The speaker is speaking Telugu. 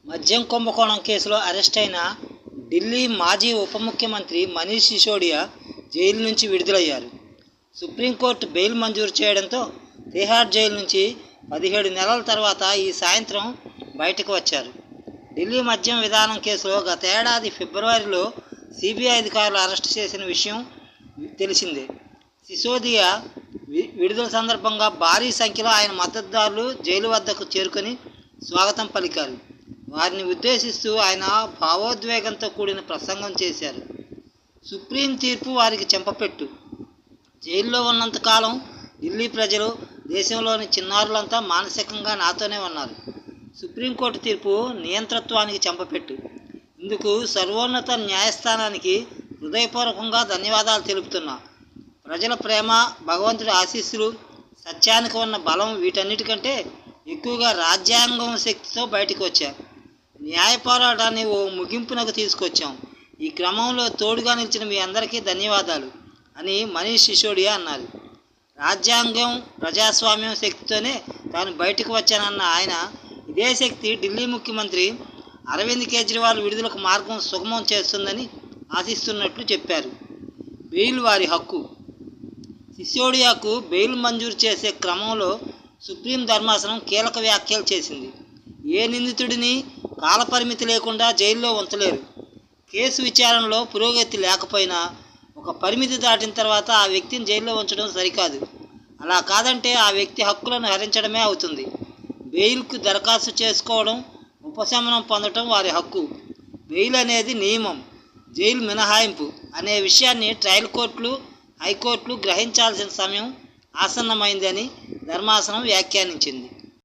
మద్యం కుంభకోణం కేసులో అరెస్ట్ అయిన ఢిల్లీ మాజీ ఉప ముఖ్యమంత్రి మనీష్ సిసోడియా జైలు నుంచి విడుదలయ్యారు. సుప్రీంకోర్టు బెయిల్ మంజూరు చేయడంతో తిహార్ జైలు నుంచి 17 నెలల తర్వాత ఈ సాయంత్రం బయటకు వచ్చారు. ఢిల్లీ మద్యం విధానం కేసులో గత ఏడాది ఫిబ్రవరిలో సిబిఐ అధికారులు అరెస్టు చేసిన విషయం తెలిసిందే. సిసోదియా విడుదల సందర్భంగా భారీ సంఖ్యలో ఆయన మద్దతుదారులు జైలు వద్దకు చేరుకొని స్వాగతం పలికారు. వారిని ఉద్దేశిస్తూ ఆయన భావోద్వేగంతో కూడిన ప్రసంగం చేశారు. సుప్రీం తీర్పు వారికి చెంపపెట్టు. జైల్లో ఉన్నంతకాలం ఢిల్లీ ప్రజలు, దేశంలోని చిన్నారులంతా మానసికంగా నాతోనే ఉన్నారు. సుప్రీంకోర్టు తీర్పు నియంతృత్వానికి చెంపపెట్టు. ఇందుకు సర్వోన్నత న్యాయస్థానానికి హృదయపూర్వకంగా ధన్యవాదాలు తెలుపుతున్నా. ప్రజల ప్రేమ, భగవంతుడి ఆశీస్సులు, సత్యానికి ఉన్న బలం వీటన్నిటికంటే ఎక్కువగా రాజ్యాంగం శక్తితో బయటకు వచ్చా. న్యాయ పోరాటాన్ని ఓ ముగింపునకు తీసుకొచ్చాం. ఈ క్రమంలో తోడుగా నిలిచిన మీ అందరికీ ధన్యవాదాలు అని మనీష్ సిసోడియా అన్నారు. రాజ్యాంగం, ప్రజాస్వామ్యం శక్తితోనే తాను బయటకు వచ్చానన్న ఆయన, ఇదే శక్తి ఢిల్లీ ముఖ్యమంత్రి అరవింద్ కేజ్రీవాల్ విడుదలకు మార్గం సుగమం చేస్తుందని ఆశిస్తున్నట్లు చెప్పారు. బెయిల్ వారి హక్కు. సిసోడియాకు బెయిల్ మంజూరు చేసే క్రమంలో సుప్రీం ధర్మాసనం కీలక వ్యాఖ్యలు చేసింది. ఏ నిందితుడిని కాలపరిమితి లేకుండా జైల్లో ఉంచలేరు. కేసు విచారణలో పురోగతి లేకపోయినా ఒక పరిమితి దాటిన తర్వాత ఆ వ్యక్తిని జైల్లో ఉంచడం సరికాదు. అలా కాదంటే ఆ వ్యక్తి హక్కులను హరించడమే అవుతుంది. బెయిల్కు దరఖాస్తు చేసుకోవడం, ఉపశమనం పొందడం వారి హక్కు. బెయిల్ అనేది నియమం, జైలు మినహాయింపు అనే విషయాన్ని ట్రయల్ కోర్టులు, హైకోర్టులు గ్రహించాల్సిన సమయం ఆసన్నమైందని ధర్మాసనం వ్యాఖ్యానించింది.